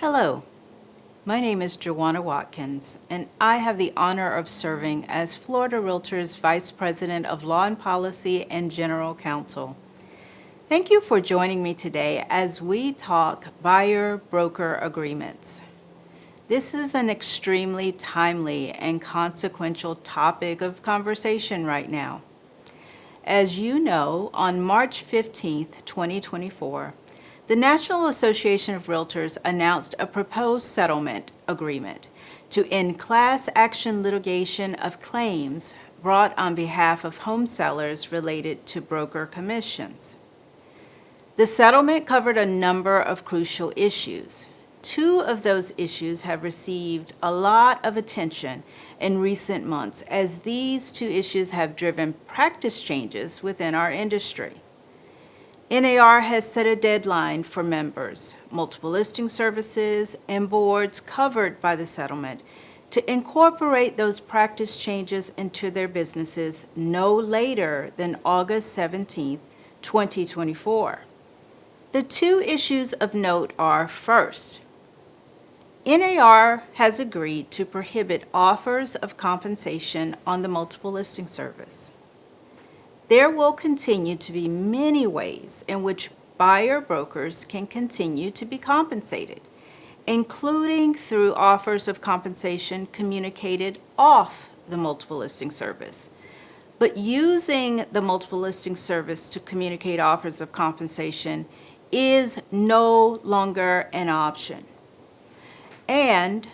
Hello, my name is Juana Watkins, and I have the honor of serving as Florida Realtors Vice President of Law and Policy and General Counsel. Thank you for joining me today as we talk buyer-broker agreements. This is an extremely timely and consequential topic of conversation right now. As you know, on March 15, 2024, the National Association of Realtors announced a proposed settlement agreement to end class action litigation of claims brought on behalf of home sellers related to broker commissions. The settlement covered a number of crucial issues. Two of those issues have received a lot of attention in recent months, as these two issues have driven practice changes within our industry. NAR has set a deadline for members, multiple listing services, and boards covered by the settlement to incorporate those practice changes into their businesses no later than August 17, 2024. The two issues of note are, first, NAR has agreed to prohibit offers of compensation on the multiple listing service. There will continue to be many ways in which buyer brokers can continue to be compensated, including through offers of compensation communicated off the multiple listing service. But using the multiple listing service to communicate offers of compensation is no longer an option. And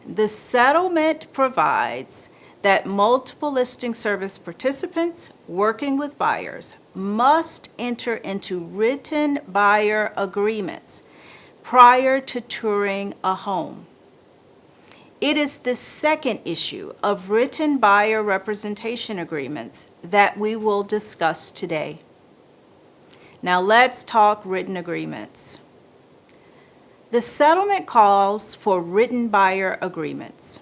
the settlement provides that multiple listing service participants working with buyers must enter into written buyer agreements prior to touring a home. It is the second issue of written buyer representation agreements that we will discuss today. Now let's talk written agreements. The settlement calls for written buyer agreements.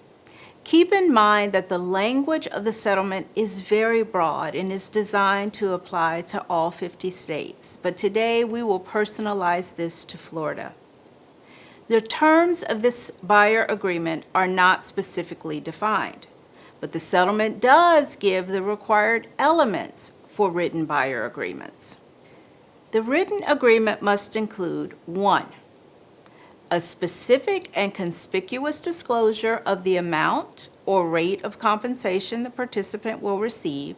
Keep in mind that the language of the settlement is very broad and is designed to apply to all 50 states, but today we will personalize this to Florida. The terms of this buyer agreement are not specifically defined, but the settlement does give the required elements for written buyer agreements. The written agreement must include 1. A specific and conspicuous disclosure of the amount or rate of compensation the participant will receive,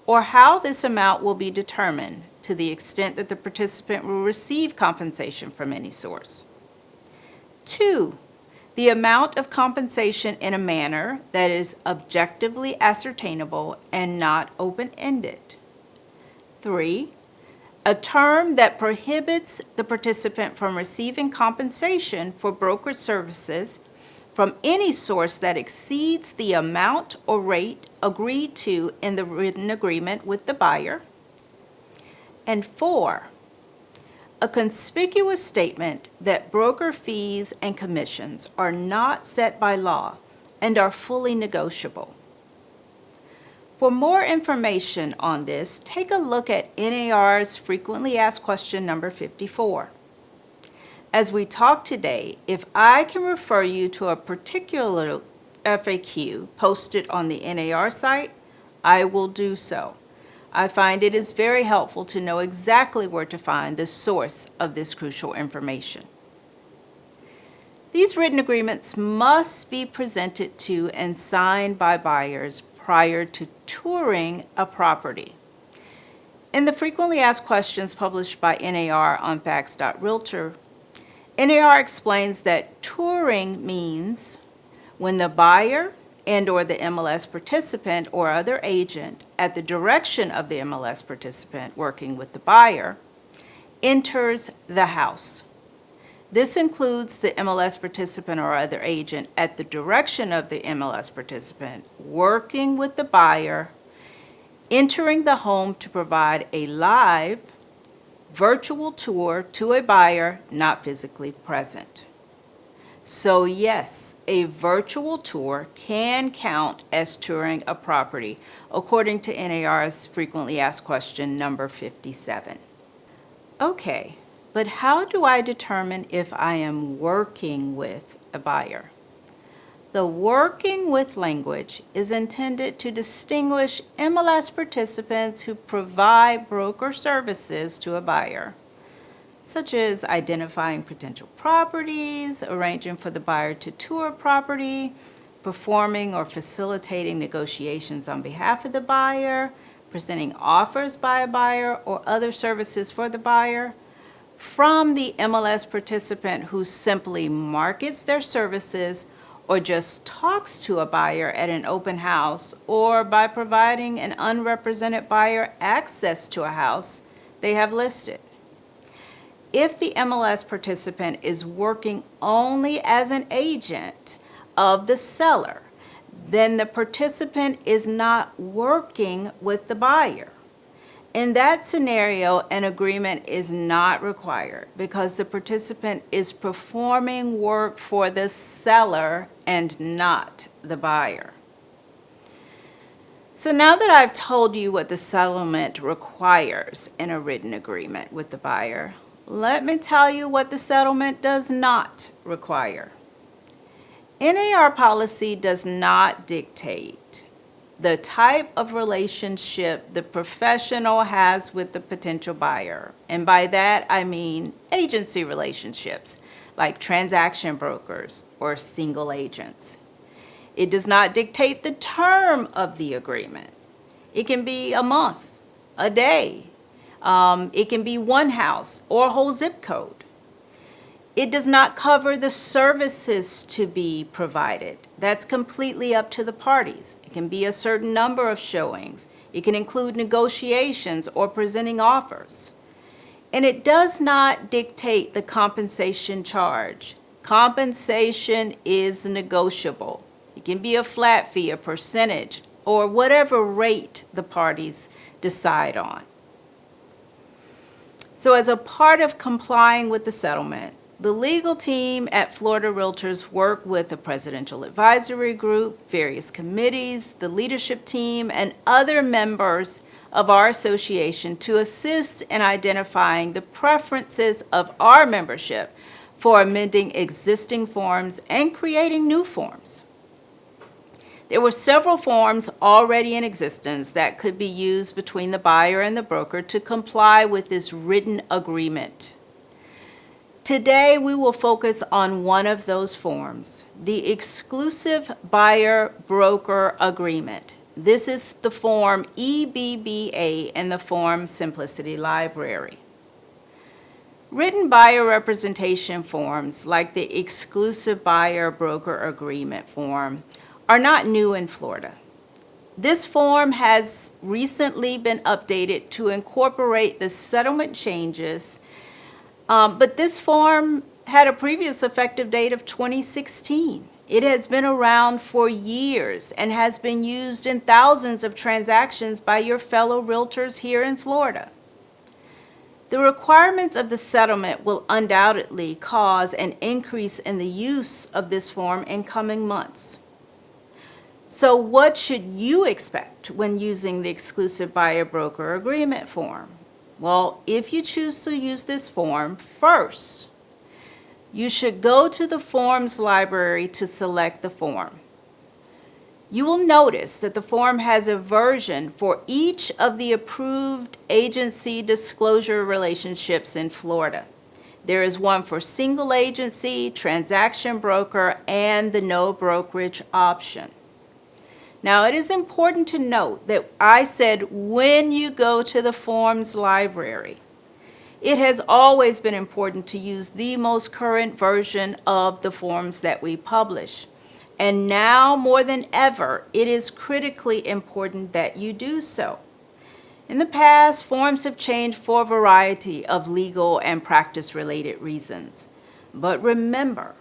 or how this amount will be determined to the extent that the participant will receive compensation from any source. 2. The amount of compensation in a manner that is objectively ascertainable and not open-ended. 3. A term that prohibits the participant from receiving compensation for broker services from any source that exceeds the amount or rate agreed to in the written agreement with the buyer. And 4, a conspicuous statement that broker fees and commissions are not set by law and are fully negotiable. For more information on this, take a look at NAR's Frequently Asked Question number 54. As we talk today, if I can refer you to a particular FAQ posted on the NAR site, I will do so. I find it is very helpful to know exactly where to find the source of this crucial information. These written agreements must be presented to and signed by buyers prior to touring a property. In the Frequently Asked Questions published by NAR on facts.realtor, NAR explains that touring means when the buyer and/or the MLS participant or other agent, at the direction of the MLS participant working with the buyer, enters the house. This includes the MLS participant or other agent at the direction of the MLS participant working with the buyer, entering the home to provide a live virtual tour to a buyer not physically present. So yes, a virtual tour can count as touring a property, according to NAR's Frequently Asked Question number 57. Okay, But how do I determine if I am working with a buyer? The working with language is intended to distinguish MLS participants who provide broker services to a buyer, such as identifying potential properties, arranging for the buyer to tour property, performing or facilitating negotiations on behalf of the buyer, presenting offers by a buyer or other services for the buyer, from the MLS participant who simply markets their services or just talks to a buyer at an open house, or by providing an unrepresented buyer access to a house they have listed. If the MLS participant is working only as an agent of the seller, then the participant is not working with the buyer. In that scenario, an agreement is not required because the participant is performing work for the seller and not the buyer. So now that I've told you what the settlement requires in a written agreement with the buyer, let me tell you what the settlement does not require. NAR policy does not dictate the type of relationship the professional has with the potential buyer. And by that, I mean agency relationships, like transaction brokers or single agents. It does not dictate the term of the agreement. It can be a month, a day. It can be one house or a whole zip code. It does not cover the services to be provided. That's completely up to the parties. It can be a certain number of showings. It can include negotiations or presenting offers. And it does not dictate the compensation charge. Compensation is negotiable. It can be a flat fee, a percentage, or whatever rate the parties decide on. So as a part of complying with the settlement, the legal team at Florida Realtors work with the Presidential Advisory Group, various committees, the leadership team, and other members of our association to assist in identifying the preferences of our membership for amending existing forms and creating new forms. There were several forms already in existence that could be used between the buyer and the broker to comply with this written agreement. Today, we will focus on one of those forms, the Exclusive Buyer-Broker Agreement. This is the form EBBA in the Form Simplicity Library. Written buyer representation forms, like the Exclusive Buyer-Broker Agreement form, are not new in Florida. This form has recently been updated to incorporate the settlement changes. But this form had a previous effective date of 2016. It has been around for years and has been used in thousands of transactions by your fellow realtors here in Florida. The requirements of the settlement will undoubtedly cause an increase in the use of this form in coming months. So what should you expect when using the Exclusive Buyer-Broker Agreement form? Well, if you choose to use this form, first, you should go to the Forms library to select the form. You will notice that the form has a version for each of the approved agency disclosure relationships in Florida. There is one for single agency, transaction broker, and the no brokerage option. Now, it is important to note that I said when you go to the Forms library. It has always been important to use the most current version of the forms that we publish. And now more than ever, it is critically important that you do so. In the past, forms have changed for a variety of legal and practice-related reasons. But remember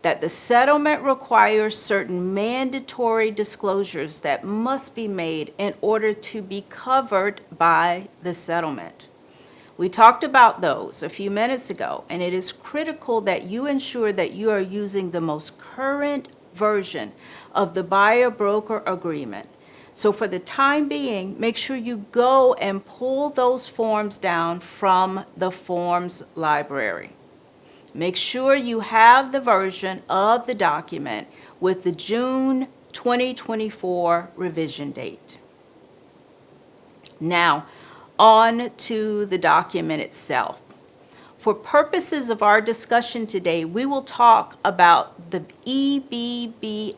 that the settlement requires certain mandatory disclosures that must be made in order to be covered by the settlement. We talked about those a few minutes ago, and it is critical that you ensure that you are using the most current version of the buyer-broker agreement So for the time being, make sure you go and pull those forms down from the forms library. Make sure you have the version of the document with the June 2024 revision date. Now, on to the document itself. For purposes of our discussion today, we will talk about the EBBA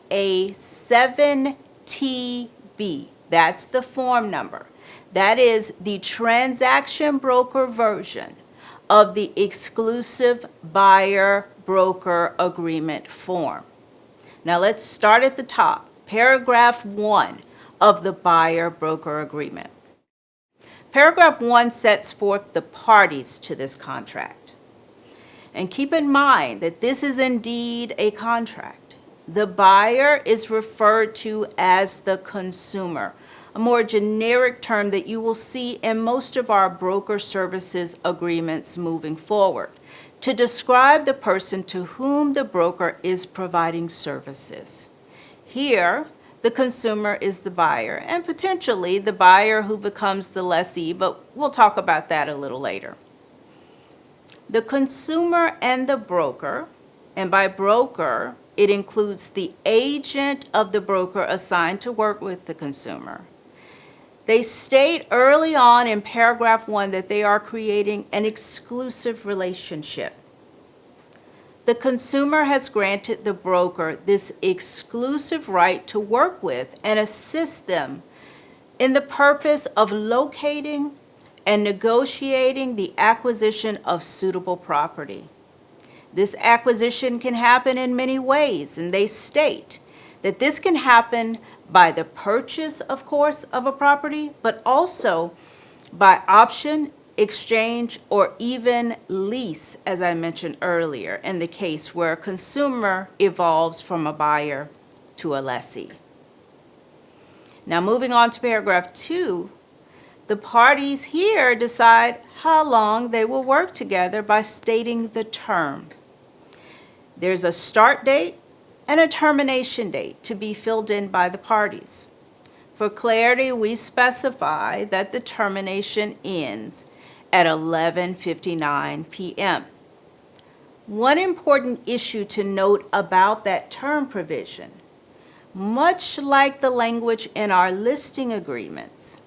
7TB. That's the form number. That is the transaction broker version of the exclusive buyer broker agreement form. Now let's start at the top, paragraph 1 of the buyer broker agreement. Paragraph 1 sets forth the parties to this contract. And keep in mind that this is indeed a contract. The buyer is referred to as the consumer, a more generic term that you will see in most of our broker services agreements moving forward, to describe the person to whom the broker is providing services. Here, the consumer is the buyer, and potentially the buyer who becomes the lessee, but we'll talk about that a little later. The consumer and the broker, and by broker, it includes the agent of the broker assigned to work with the consumer. They state early on in paragraph 1 that they are creating an exclusive relationship. The consumer has granted the broker this exclusive right to work with and assist them in the purpose of locating and negotiating the acquisition of suitable property. This acquisition can happen in many ways, and they state that this can happen by the purchase, of course, of a property, but also by option, exchange, or even lease, as I mentioned earlier, in the case where a consumer evolves from a buyer to a lessee. Now, moving on to paragraph 2, the parties here decide how long they will work together by stating the term. There's a start date and a termination date to be filled in by the parties. For clarity, we specify that the termination ends at 11:59 p.m. One important issue to note about that term provision, much like the language in our listing agreements,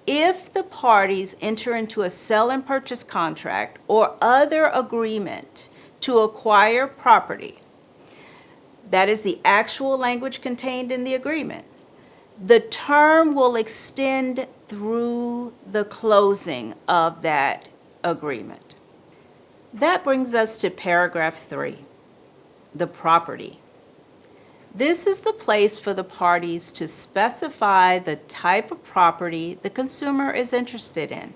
if the parties enter into a sell and purchase contract or other agreement to acquire property, that is the actual language contained in the agreement, the term will extend through the closing of that agreement. That brings us to paragraph 3, the property. This is the place for the parties to specify the type of property the consumer is interested in,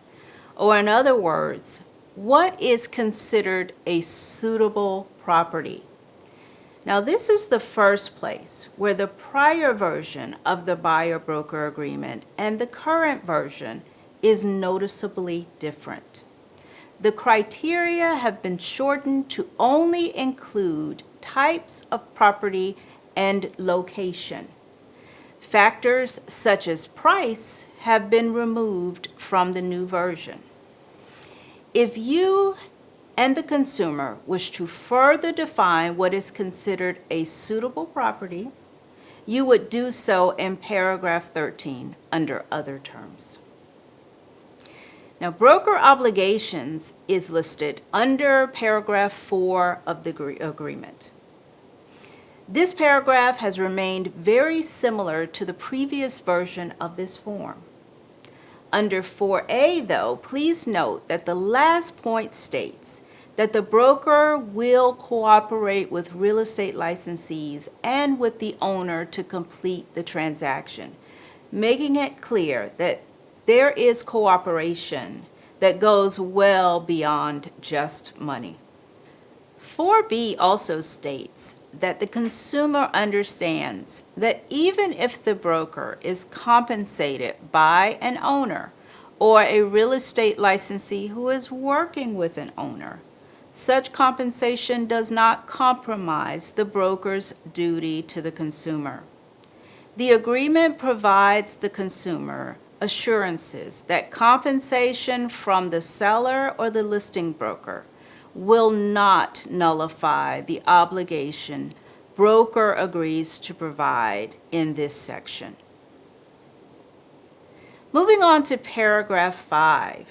or in other words, what is considered a suitable property. Now, this is the first place where the prior version of the buyer-broker agreement and the current version is noticeably different. The criteria have been shortened to only include types of property and location. Factors such as price have been removed from the new version. If you and the consumer wish to further define what is considered a suitable property, you would do so in paragraph 13 under other terms. Now, broker obligations is listed under paragraph 4 of the agreement. This paragraph has remained very similar to the previous version of this form. Under 4A, though, please note that the last point states that the broker will cooperate with real estate licensees and with the owner to complete the transaction, making it clear that there is cooperation that goes well beyond just money. 4B also states that the consumer understands that even if the broker is compensated by an owner or a real estate licensee who is working with an owner, such compensation does not compromise the broker's duty to the consumer. The agreement provides the consumer assurances that compensation from the seller or the listing broker will not nullify the obligation broker agrees to provide in this section. Moving on to paragraph 5.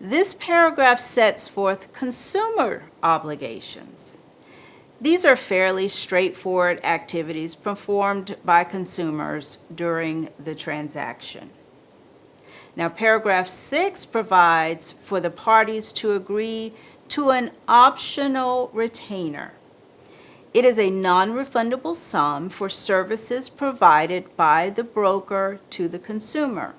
This paragraph sets forth consumer obligations. These are fairly straightforward activities performed by consumers during the transaction. Now, paragraph 6 provides for the parties to agree to an optional retainer. It is a non-refundable sum for services provided by the broker to the consumer.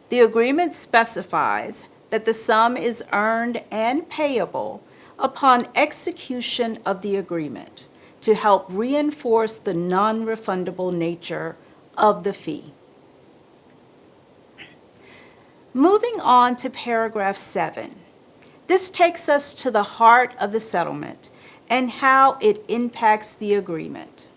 The agreement specifies that the sum is earned and payable upon execution of the agreement to help reinforce the non-refundable nature of the fee. Moving on to paragraph 7. This takes us to the heart of the settlement and how it impacts the agreement.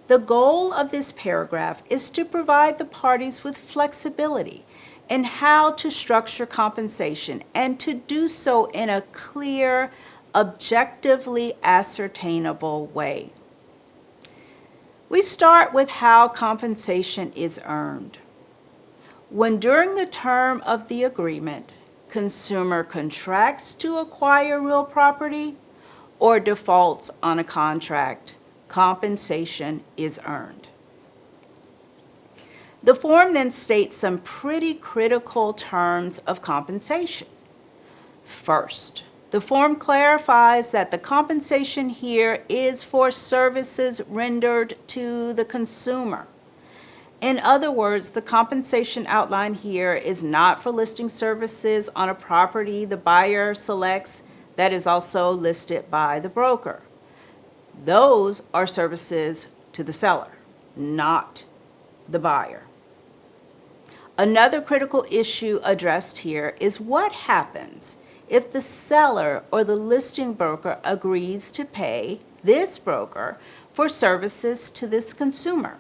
The goal of this paragraph is to provide the parties with flexibility in how to structure compensation and to do so in a clear, objectively ascertainable way. We start with how compensation is earned. When during the term of the agreement, consumer contracts to acquire real property or defaults on a contract, compensation is earned. The form then states some pretty critical terms of compensation. First, the form clarifies that the compensation here is for services rendered to the consumer. In other words, the compensation outlined here is not for listing services on a property the buyer selects that is also listed by the broker. Those are services to the seller, not the buyer. Another critical issue addressed here is what happens if the seller or the listing broker agrees to pay this broker for services to this consumer.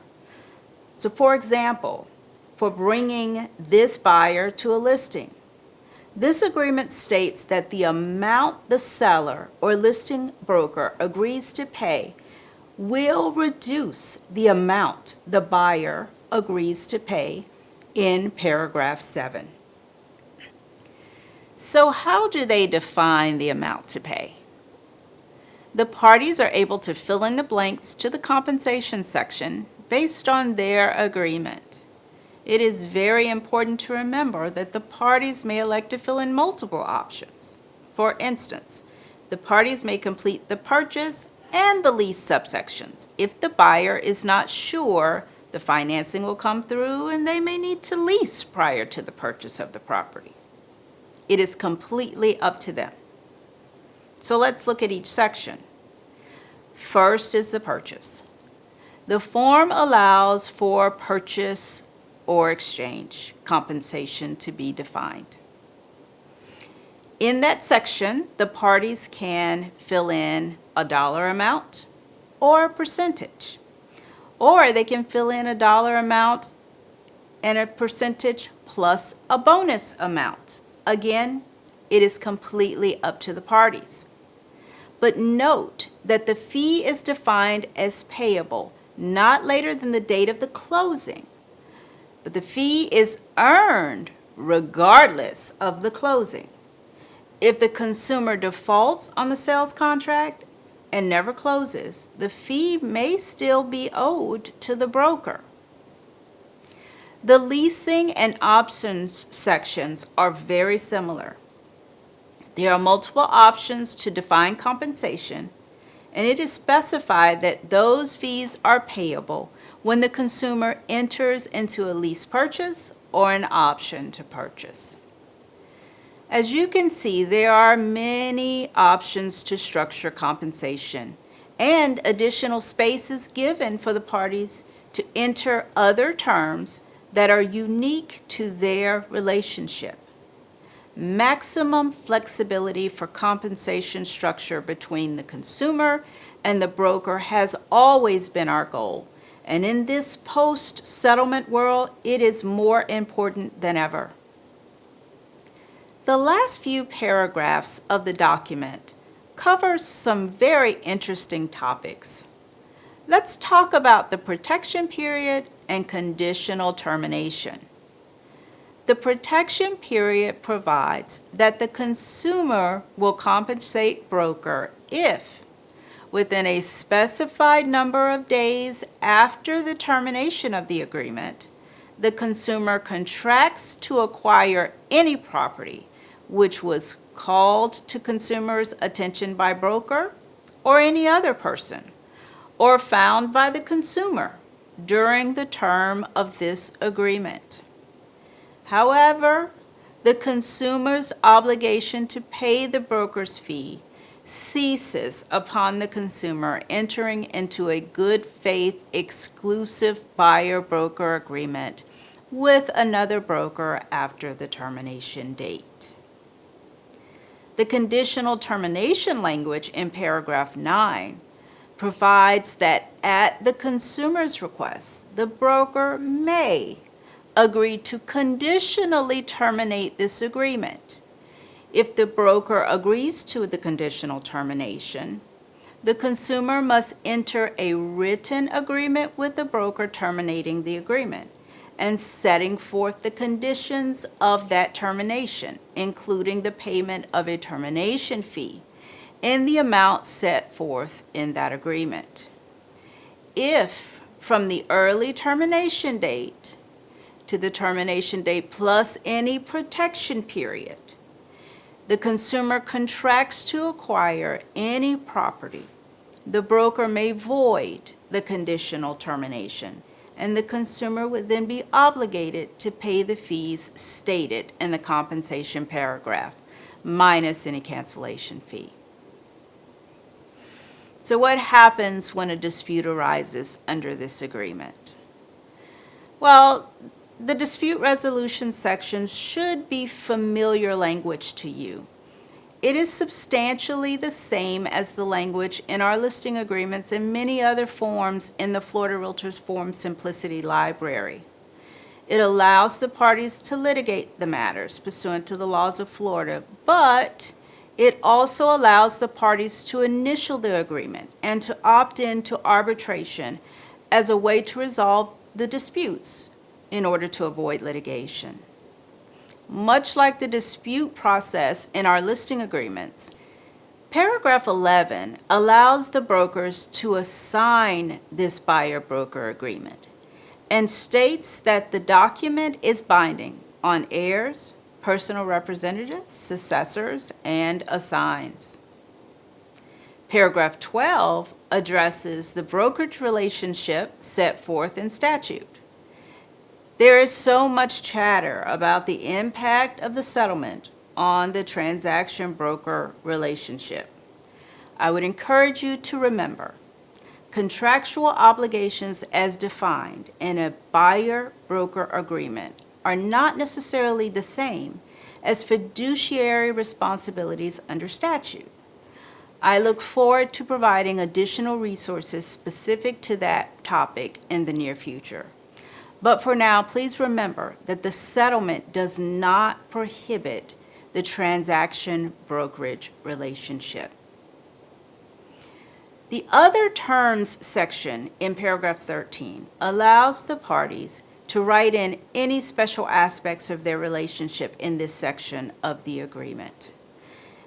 So for example, for bringing this buyer to a listing, this agreement states that the amount the seller or listing broker agrees to pay will reduce the amount the buyer agrees to pay in paragraph 7. So how do they define the amount to pay? The parties are able to fill in the blanks to the compensation section based on their agreement. It is very important to remember that the parties may elect to fill in multiple options. For instance, the parties may complete the purchase and the lease subsections if the buyer is not sure the financing will come through and they may need to lease prior to the purchase of the property. It is completely up to them. So let's look at each section. First is the purchase. The form allows for purchase or exchange compensation to be defined. In that section, the parties can fill in a dollar amount or a percentage, or they can fill in a dollar amount and a percentage plus a bonus amount. Again, it is completely up to the parties. But note that the fee is defined as payable not later than the date of the closing, but the fee is earned regardless of the closing. If the consumer defaults on the sales contract and never closes, the fee may still be owed to the broker. The leasing and options sections are very similar. There are multiple options to define compensation, and it is specified that those fees are payable when the consumer enters into a lease purchase or an option to purchase. As you can see, there are many options to structure compensation and additional spaces given for the parties to enter other terms that are unique to their relationship. Maximum flexibility for compensation structure between the consumer and the broker has always been our goal, And in this post-settlement world, it is more important than ever. The last few paragraphs of the document covers some very interesting topics. Let's talk about the protection period and conditional termination. The protection period provides that the consumer will compensate broker if, within a specified number of days after the termination of the agreement, the consumer contracts to acquire any property which was called to consumer's attention by broker or any other person, or found by the consumer during the term of this agreement. However, the consumer's obligation to pay the broker's fee ceases upon the consumer entering into a good faith exclusive buyer-broker agreement with another broker after the termination date. The conditional termination language in paragraph 9 provides that at the consumer's request, the broker may agree to conditionally terminate this agreement. If the broker agrees to the conditional termination, the consumer must enter a written agreement with the broker terminating the agreement and setting forth the conditions of that termination, including the payment of a termination fee in the amount set forth in that agreement. If, from the early termination date to the termination date plus any protection period, the consumer contracts to acquire any property, the broker may void the conditional termination, and the consumer would then be obligated to pay the fees stated in the compensation paragraph, minus any cancellation fee. So what happens when a dispute arises under this agreement? Well, the dispute resolution sections should be familiar language to you. It is substantially the same as the language in our listing agreements and many other forms in the Florida Realtors Form Simplicity Library. It allows the parties to litigate the matters pursuant to the laws of Florida, but it also allows the parties to initial the agreement and to opt in to arbitration as a way to resolve the disputes in order to avoid litigation. Much like the dispute process in our listing agreements, paragraph 11 allows the brokers to assign this buyer-broker agreement and states that the document is binding on heirs, personal representatives, successors, and assigns. Paragraph 12 addresses the brokerage relationship set forth in statute. There is so much chatter about the impact of the settlement on the transaction-broker relationship. I would encourage you to remember, contractual obligations as defined in a buyer-broker agreement are not necessarily the same as fiduciary responsibilities under statute. I look forward to providing additional resources specific to that topic in the near future. But for now, please remember that the settlement does not prohibit the transaction brokerage relationship. The other terms section in paragraph 13 allows the parties to write in any special aspects of their relationship in this section of the agreement.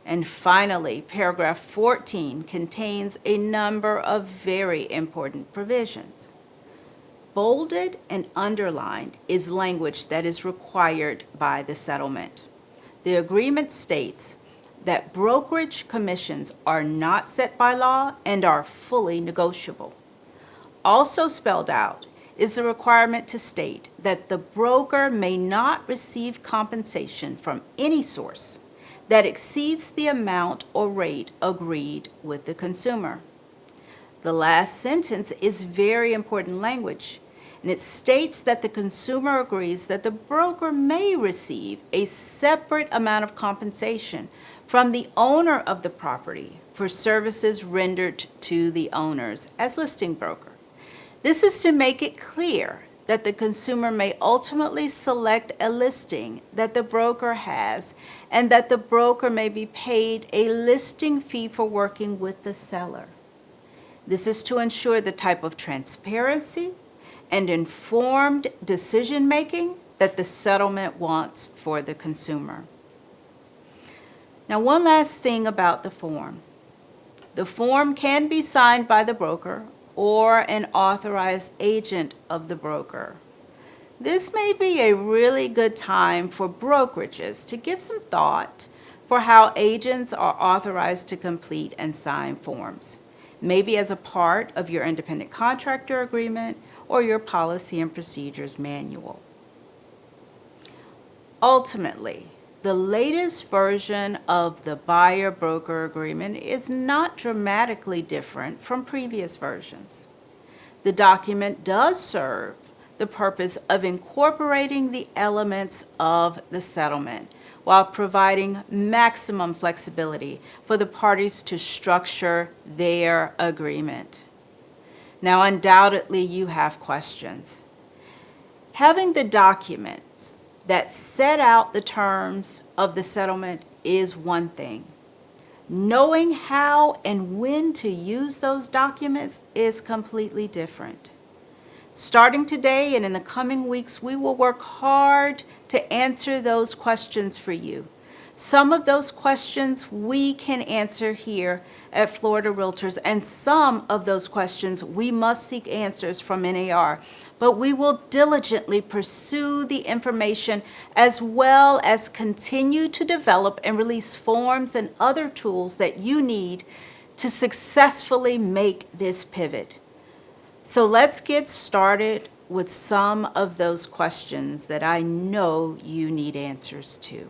And finally, paragraph 14 contains a number of very important provisions. Bolded and underlined is language that is required by the settlement. The agreement states that brokerage commissions are not set by law and are fully negotiable. Also spelled out is the requirement to state that the broker may not receive compensation from any source that exceeds the amount or rate agreed with the consumer. The last sentence is very important language, and it states that the consumer agrees that the broker may receive a separate amount of compensation from the owner of the property for services rendered to the owners as listing broker. This is to make it clear that the consumer may ultimately select a listing that the broker has and that the broker may be paid a listing fee for working with the seller. This is to ensure the type of transparency and informed decision-making that the settlement wants for the consumer. Now, one last thing about the form. The form can be signed by the broker or an authorized agent of the broker. This may be a really good time for brokerages to give some thought for how agents are authorized to complete and sign forms, maybe as a part of your independent contractor agreement or your policy and procedures manual. Ultimately, the latest version of the buyer-broker agreement is not dramatically different from previous versions. The document does serve the purpose of incorporating the elements of the settlement while providing maximum flexibility for the parties to structure their agreement. Now, undoubtedly, you have questions. Having the documents that set out the terms of the settlement is one thing. Knowing how and when to use those documents is completely different. Starting today and in the coming weeks, we will work hard to answer those questions for you. Some of those questions we can answer here at Florida Realtors, and some of those questions we must seek answers from NAR. But we will diligently pursue the information as well as continue to develop and release forms and other tools that you need to successfully make this pivot. So let's get started with some of those questions that I know you need answers to.